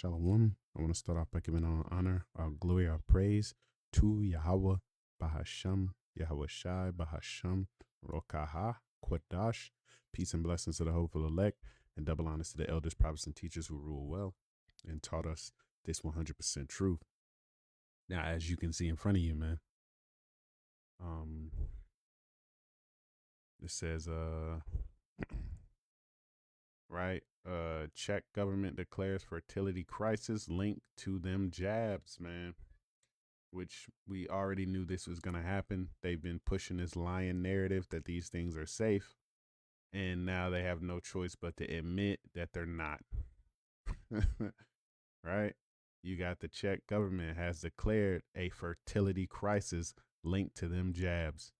Shalom. I want to start off by giving all honor, our glory, our praise to Yahweh, Bahasham, Yahweh Shai, Bahasham, Rokaha, Kwadash. Peace and blessings to the hopeful elect, and double honors to the elders, prophets, and teachers who rule well and taught us this 100% truth. Now, as you can see in front of you, man, it says, right? Czech government declares fertility crisis linked to them jabs, man. Which we already knew this was gonna happen. They've been pushing this lying narrative that these things are safe, and now they have no choice but to admit that they're not. Right? You got the Czech government has declared a fertility crisis linked to them jabs,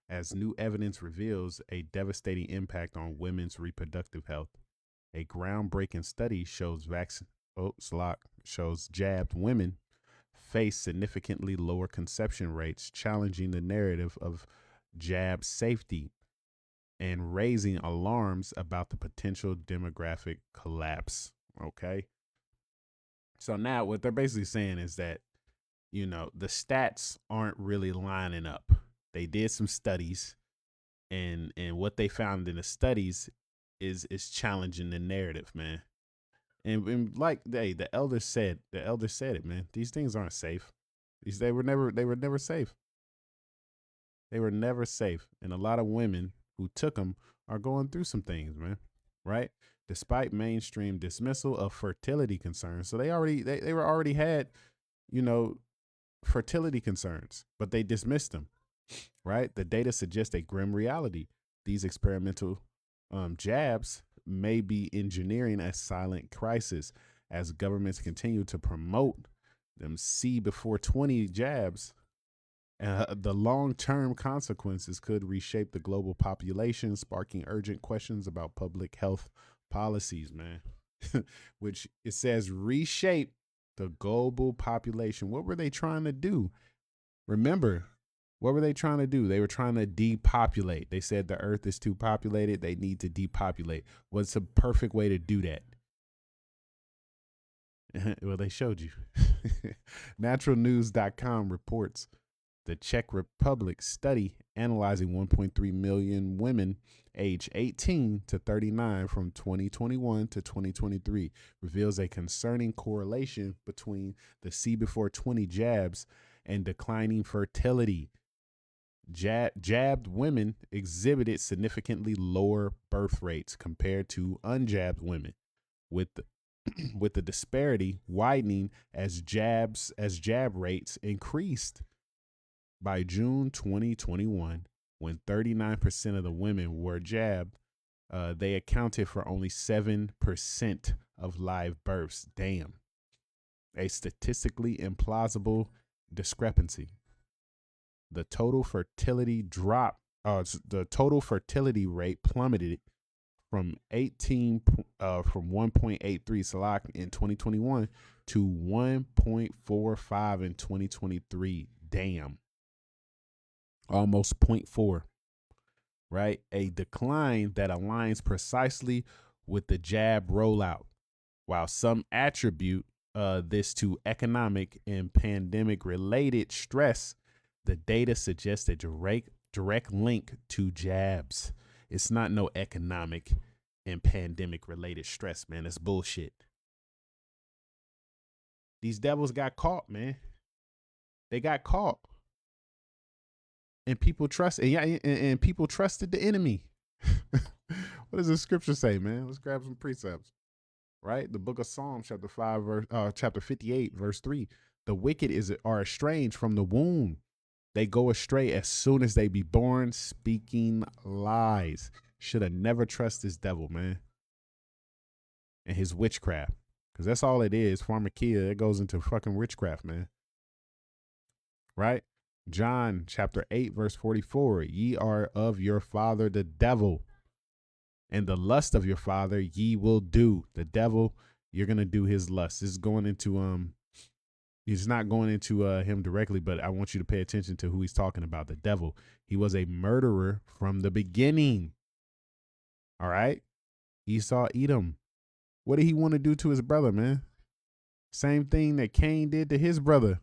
as new evidence reveals a devastating impact on women's reproductive health. A groundbreaking study shows shows jabbed women face significantly lower conception rates, challenging the narrative of jab safety and raising alarms about the potential demographic collapse. Okay. So now what they're basically saying is that, the stats aren't really lining up. They did some studies, and what they found in the studies is challenging the narrative, man. And like the elder said it, man. These things aren't safe. They were never safe. They were never safe. And a lot of women who took them are going through some things, man. Right? Despite mainstream dismissal of fertility concerns. So they were already had, fertility concerns, but they dismissed them. Right? The data suggests a grim reality. These experimental jabs may be engineering a silent crisis as governments continue to promote them see before 20 jabs. The long-term consequences could reshape the global population, sparking urgent questions about public health policies, man. Which it says reshape the global population. What were they trying to do? Remember, what were they trying to do? They were trying to depopulate. They said the earth is too populated. They need to depopulate. What's a perfect way to do that? Well, they showed you. Naturalnews.com reports the Czech Republic study analyzing 1.3 million women aged 18 to 39 from 2021 to 2023 reveals a concerning correlation between the see before 20 jabs and declining fertility. Jabbed women exhibited significantly lower birth rates compared to unjabbed women, with the with the disparity widening as jab rates increased. By June 2021, when 39% of the women were jabbed, they accounted for only 7% of live births. Damn. A statistically implausible discrepancy. The total fertility rate plummeted from 1.83 Salak in 2021 to 1.45 in 2023. Damn. Almost 0.4. Right? A decline that aligns precisely with the jab rollout. While some attribute this to economic and pandemic related stress, the data suggests a direct link to jabs. It's not no economic and pandemic related stress, man. That's bullshit. These devils got caught, man. They got caught. And people and people trusted the enemy. What does the scripture say, man? Let's grab some precepts. Right? The book of Psalms, chapter 58, verse 3. The wicked are estranged from the womb. They go astray as soon as they be born, speaking lies. Should have never trust this devil, man. And his witchcraft. Because that's all it is. Pharmakia, it goes into fucking witchcraft, man. Right? John chapter 8, verse 44. Ye are of your father the devil, and the lust of your father ye will do. The devil, you're going to do his lust. This is going into he's not going into him directly, but I want you to pay attention to who he's talking about. The devil. He was a murderer from the beginning. All right. Esau, Edom. What did he want to do to his brother, man? Same thing that Cain did to his brother.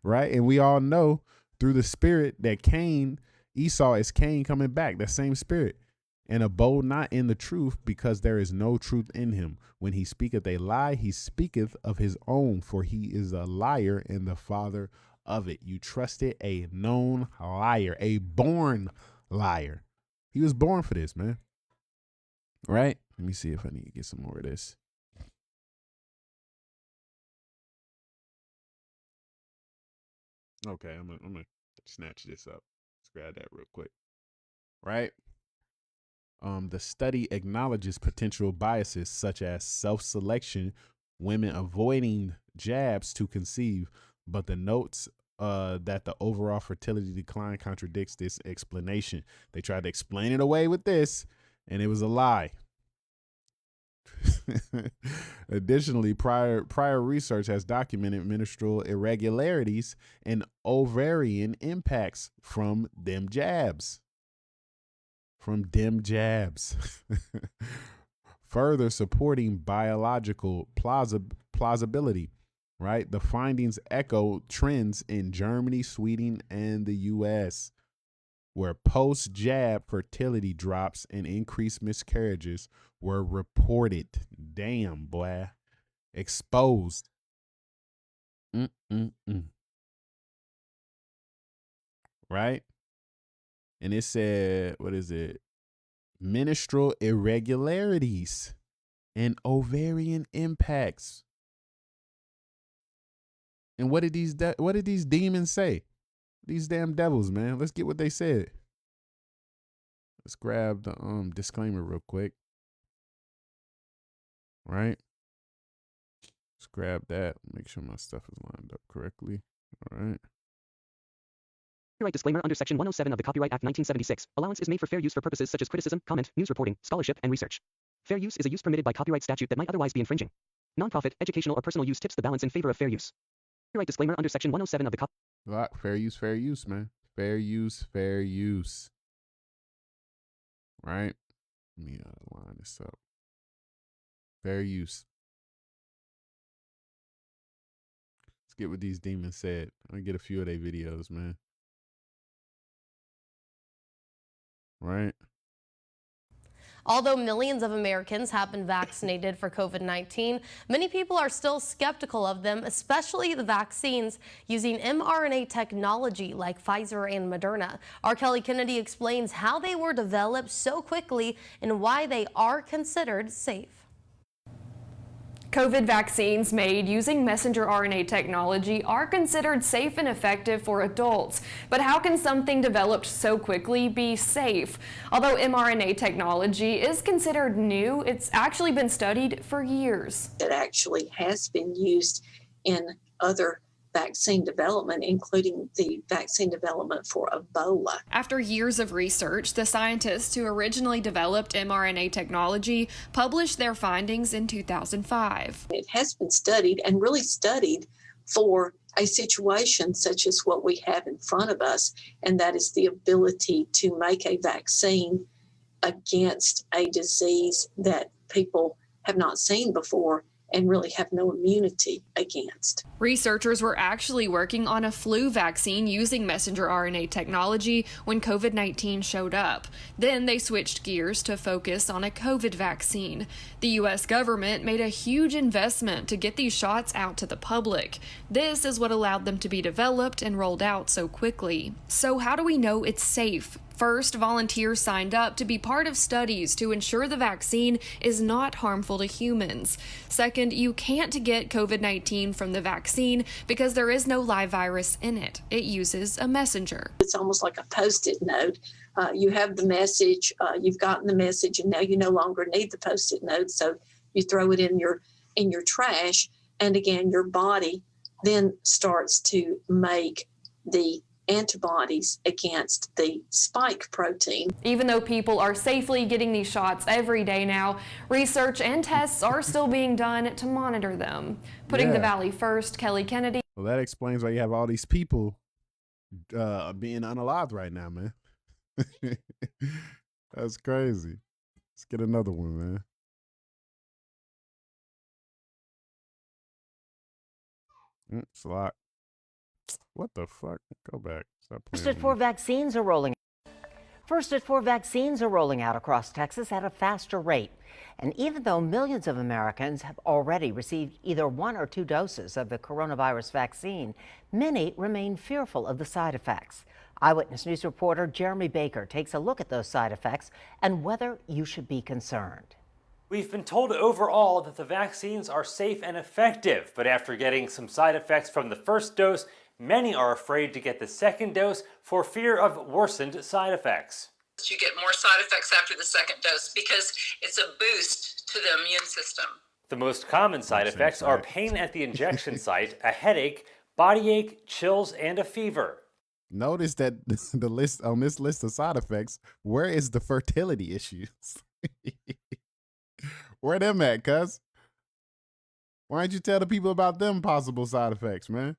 Right? And we all know through the spirit that Esau is Cain coming back, that same spirit. And abode not in the truth, because there is no truth in him. When he speaketh a lie, he speaketh of his own, for he is a liar and the father of it. You trusted a known liar, a born liar. He was born for this, man. Right? Let me see if I need to get some more of this. Okay, I'm gonna snatch this up. Let's grab that real quick. Right? The study acknowledges potential biases such as self-selection, women avoiding jabs to conceive, but the notes that the overall fertility decline contradicts this explanation. They tried to explain it away with this, and it was a lie. Additionally, prior research has documented menstrual irregularities and ovarian impacts from them jabs. Further supporting biological plausibility, right? The findings echo trends in Germany, Sweden, and the US, where post-jab fertility drops and increased miscarriages were reported. Damn, boy. Exposed. Right? And it said, what is it? Menstrual irregularities and ovarian impacts. And what did these demons say? These damn devils, man. Let's get what they said. Let's grab the disclaimer real quick. Right? Let's grab that. Make sure my stuff is lined up correctly. All right. Copyright disclaimer under Section 107 of the Copyright Act 1976. Allowance is made for fair use for purposes such as criticism, comment, news reporting, scholarship, and research. Fair use is a use permitted by copyright statute that might otherwise be infringing. Nonprofit, educational, or personal use tips the balance in favor of fair use. Copyright disclaimer under Section 107 of the Fair use, man. Fair use. Right? Let me line this up. Fair use. Let's get what these demons said. I'm gonna get a few of their videos, man. Right? Although millions of Americans have been vaccinated for COVID-19, many people are still skeptical of them, especially the vaccines using mRNA technology like Pfizer and Moderna. R. Kelly Kennedy explains how they were developed so quickly and why they are considered safe. COVID vaccines made using messenger RNA technology are considered safe and effective for adults. But how can something developed so quickly be safe? Although mRNA technology is considered new, it's actually been studied for years. It actually has been used in other vaccine development, including the vaccine development for Ebola. After years of research, the scientists who originally developed mRNA technology published their findings in 2005. It has been studied and really studied for a situation such as what we have in front of us, and that is the ability to make a vaccine against a disease that people have not seen before and really have no immunity against. Researchers were actually working on a flu vaccine using messenger RNA technology when COVID-19 showed up. Then they switched gears to focus on a COVID vaccine. The U.S. government made a huge investment to get these shots out to the public. This is what allowed them to be developed and rolled out so quickly. So how do we know it's safe? First, volunteers signed up to be part of studies to ensure the vaccine is not harmful to humans. Second, you can't get COVID-19 from the vaccine because there is no live virus in it. It uses a messenger. It's almost like a Post-it note. You have the message, you've gotten the message, and now you no longer need the Post-it note, so you throw it in your trash, and again, your body then starts to make the antibodies against the spike protein. Even though people are safely getting these shots every day now, research and tests are still being done to monitor them. Putting the Valley first, Kelly Kennedy. Well, that explains why you have all these people being unalived right now, man. That's crazy. Let's get another one, man. It's a lot. What the fuck? Go back. Stop playing First at with four me. vaccines are rolling. First at four vaccines are rolling out across Texas at a faster rate. And even though millions of Americans have already received either 1 or 2 doses of the coronavirus vaccine, many remain fearful of the side effects. Eyewitness News reporter Jeremy Baker takes a look at those side effects and whether you should be concerned. We've been told overall that the vaccines are safe and effective, but after getting some side effects from the first dose, many are afraid to get the second dose for fear of worsened side effects. You get more side effects after the second dose because it's a boost to the immune system. The most common side effects are pain at the injection site, a headache, body ache, chills, and a fever. Notice that the list on this list of side effects, where is the fertility issues? Where them at, cuz? Why didn't you tell the people about them possible side effects, man?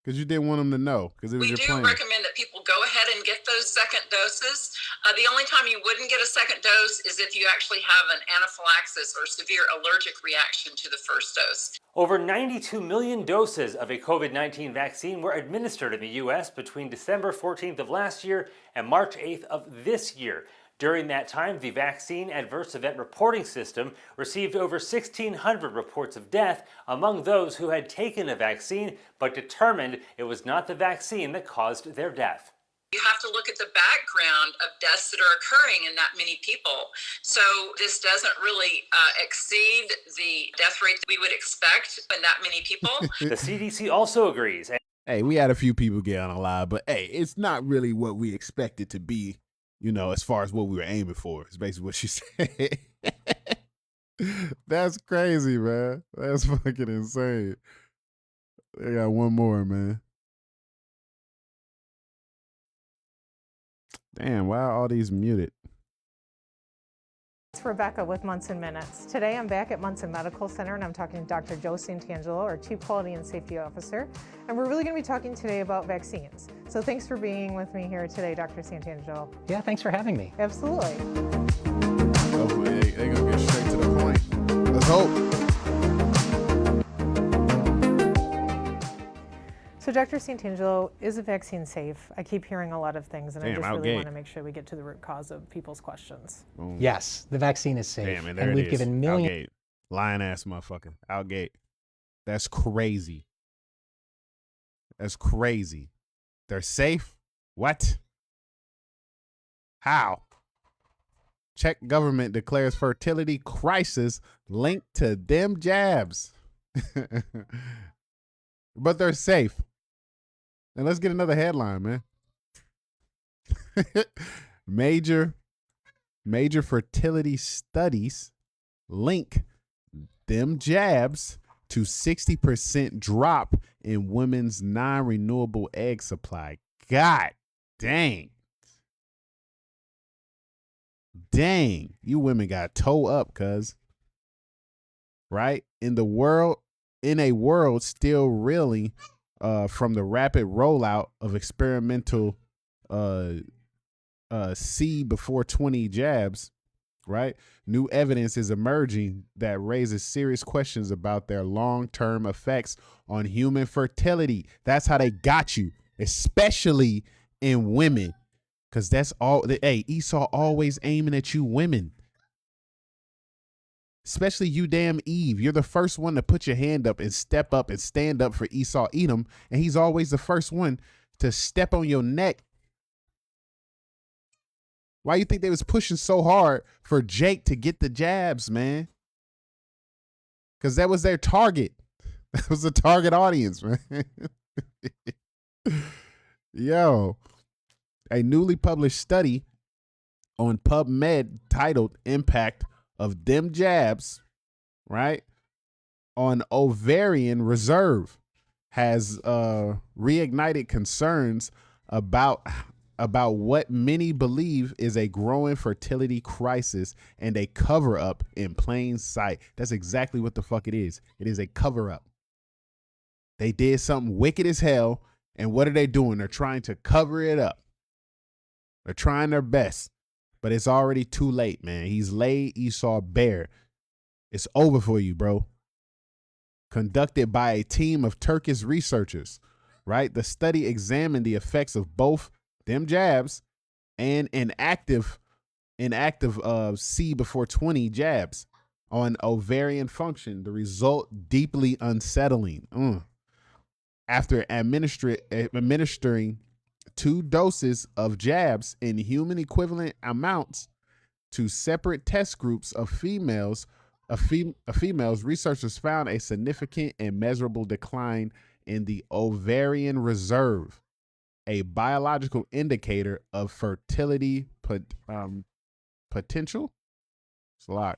Because you didn't want them to know, because it was We your do plan. recommend that people go ahead and get those second doses. The only time you wouldn't get a second dose is if you actually have an anaphylaxis or severe allergic reaction to the first dose. Over 92 million doses of a COVID-19 vaccine were administered in the U.S. between December 14th of last year and March 8th of this year. During that time, the Vaccine Adverse Event Reporting System received over 1,600 reports of death among those who had taken a vaccine but determined it was not the vaccine that caused their death. You have to look at the background of deaths that are occurring in that many people. So this doesn't really exceed the death rate that we would expect in that many people. The CDC also agrees. Hey, we had a few people get unalive, but hey, it's not really what we expect it to be, you know, as far as what we were aiming for. It's basically what she said. That's crazy, man. That's fucking insane. I got one more, man. Damn, why are all these muted? It's Rebecca with Munson Minutes. Today I'm back at Munson Medical Center and I'm talking to Dr. Joe Santangelo, our Chief Quality and Safety Officer. And we're really going to be talking today about vaccines. So thanks for being with me here today, Dr. Santangelo. Yeah, thanks for having me. Absolutely. Hopefully they gonna get straight to the point. Let's hope. So Dr. Santangelo, is a vaccine safe? I keep hearing a lot of things and I Damn, just really outgate. want to make sure we get to the root cause of people's questions. Boom. Yes, the vaccine is safe. Damn, and there we've it is. given millions. Outgate. Lying ass motherfucker. Outgate. That's crazy. That's crazy. They're safe? What? How? Czech government declares fertility crisis linked to them jabs. But they're safe. And let's get another headline, man. Major fertility studies link them jabs to 60% drop in women's non-renewable egg supply. God dang. Dang. You women got toe up, cuz. Right? In a world still reeling from the rapid rollout of experimental C before 20 jabs, right? New evidence is emerging that raises serious questions about their long-term effects on human fertility. That's how they got you, especially in women, because that's all. Hey, Esau always aiming at you women. Especially you damn Eve. You're the first one to put your hand up and step up and stand up for Esau Edom. And he's always the first one to step on your neck. Why you think they was pushing so hard for Jake to get the jabs, man? Because that was their target. That was the target audience, man. Yo, a newly published study on PubMed titled Impact of Them Jabs, right, on ovarian reserve has reignited concerns about what many believe is a growing fertility crisis and a cover-up in plain sight. That's exactly what the fuck it is. It is a cover-up. They did something wicked as hell, and what are they doing? They're trying to cover it up. They're trying their best. But it's already too late, man. He's laid Esau bare. It's over for you, bro. conducted by a team of Turkish researchers, right? The study examined the effects of both them jabs and inactive C before 20 jabs on ovarian function. The result deeply unsettling. After administering 2 doses of jabs in human equivalent amounts to separate test groups of females, researchers found a significant and measurable decline in the ovarian reserve, a biological indicator of fertility potential. It's a lot.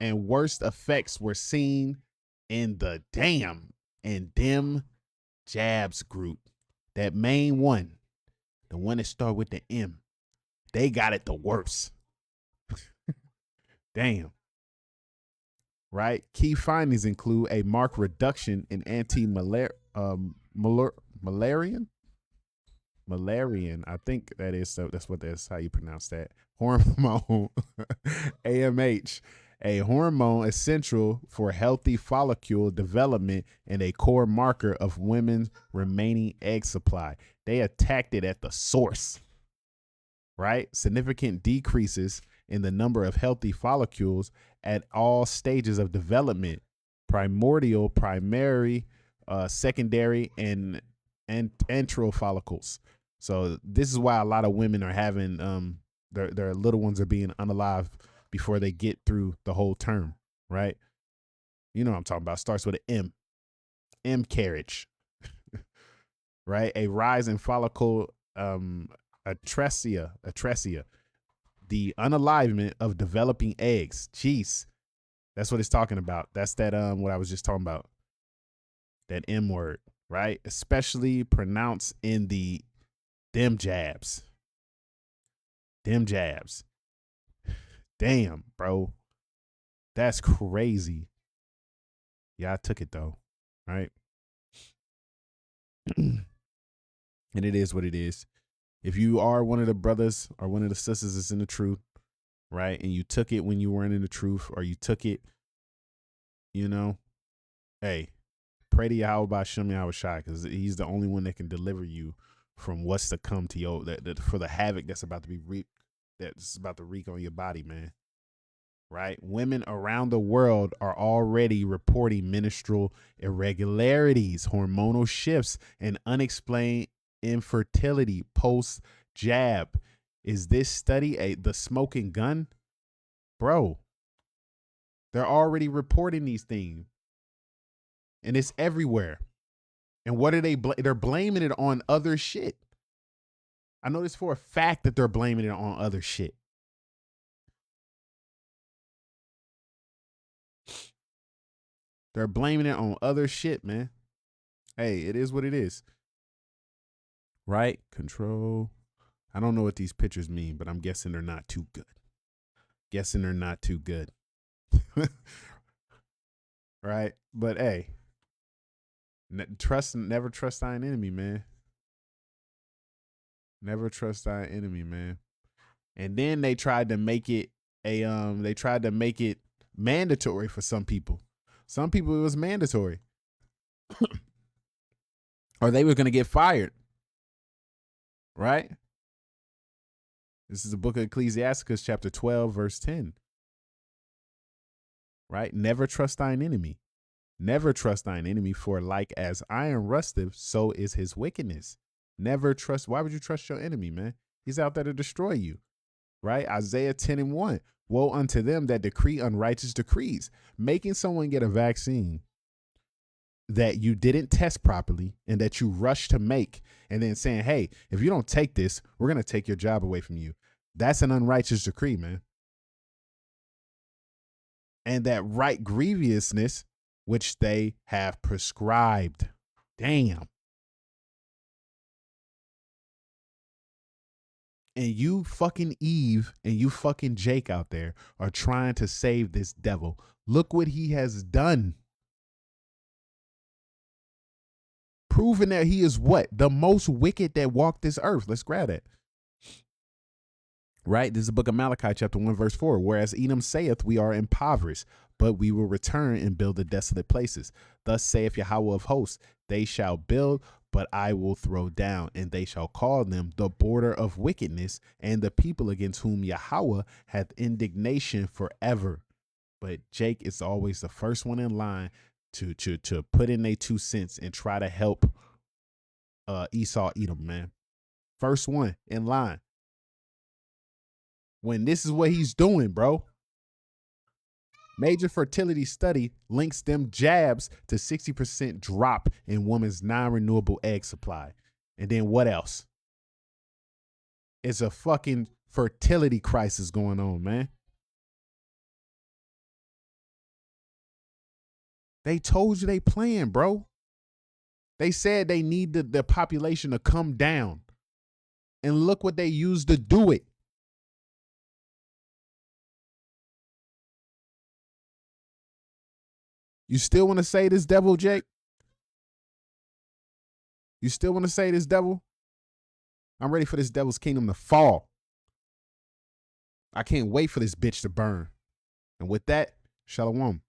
And worst effects were seen in the them jabs group. That main one, the one that start with the M, they got it the worst. Damn. Right? Key findings include a marked reduction in anti-malarian, I think that's how you pronounce that, hormone, AMH, a hormone essential for healthy follicle development and a core marker of women's remaining egg supply. They attacked it at the source, right? Significant decreases in the number of healthy follicles at all stages of development, primordial, primary, secondary, and antral follicles. So this is why a lot of women are having their little ones are being unalive before they get through the whole term, right? You know what I'm talking about. Starts with an M carriage, right? A rise in follicle atresia, the unalivement of developing eggs. Jeez, that's what it's talking about. That's that what I was just talking about. That M word, right? Especially pronounced in them jabs. Them jabs. Damn, bro. That's crazy. Yeah, I took it though, right? And it is what it is. If you are one of the brothers or one of the sisters that's in the truth, right, and you took it when you weren't in the truth, or you took it, hey, pray to Yahweh Shem Yahushai, because he's the only one that can deliver you from what's to come to you, for the havoc that's about to be wreak on your body, man. Right? Women around the world are already reporting menstrual irregularities, hormonal shifts, and unexplained infertility post jab. Is this study the smoking gun? Bro, they're already reporting these things, and it's everywhere. And what are they? They're blaming it on other shit. I know this for a fact that they're blaming it on other shit. They're blaming it on other shit, man. Hey, it is what it is. Right? Control. I don't know what these pictures mean, but I'm guessing they're not too good. Right? But hey, never trust thine enemy, man. Never trust thine enemy, man. And then they tried to make it mandatory for some people. Some people it was mandatory. Or they were going to get fired. Right? This is the book of Ecclesiasticus, chapter 12, verse 10. Right? Never trust thine enemy. Never trust thine enemy, for like as iron rusteth, so is his wickedness. Never trust. Why would you trust your enemy, man? He's out there to destroy you. Right? Isaiah 10:1. Woe unto them that decree unrighteous decrees, making someone get a vaccine that you didn't test properly and that you rushed to make, and then saying, hey, if you don't take this, we're going to take your job away from you. That's an unrighteous decree, man. And that right grievousness, which they have prescribed. Damn. And you fucking Eve and you fucking Jake out there are trying to save this devil. Look what he has done. Proving that he is what? The most wicked that walked this earth. Let's grab it. Right? This is the book of Malachi, chapter 1, verse 4. Whereas Edom saith, we are impoverished, but we will return and build the desolate places. Thus saith Yahweh of hosts, they shall build, but I will throw down, and they shall call them the border of wickedness, and the people against whom Yahweh hath indignation forever. But Jake is always the first one in line to put in their 2 cents and try to help Esau Edom, man. First one in line. When this is what he's doing, bro. Major fertility study links them jabs to 60% drop in woman's non-renewable egg supply. And then what else? It's a fucking fertility crisis going on, man. They told you they playing, bro. They said they need the population to come down. And look what they used to do it. You still want to say this, devil, Jake? You still want to say this, devil? I'm ready for this devil's kingdom to fall. I can't wait for this bitch to burn. And with that, shalom.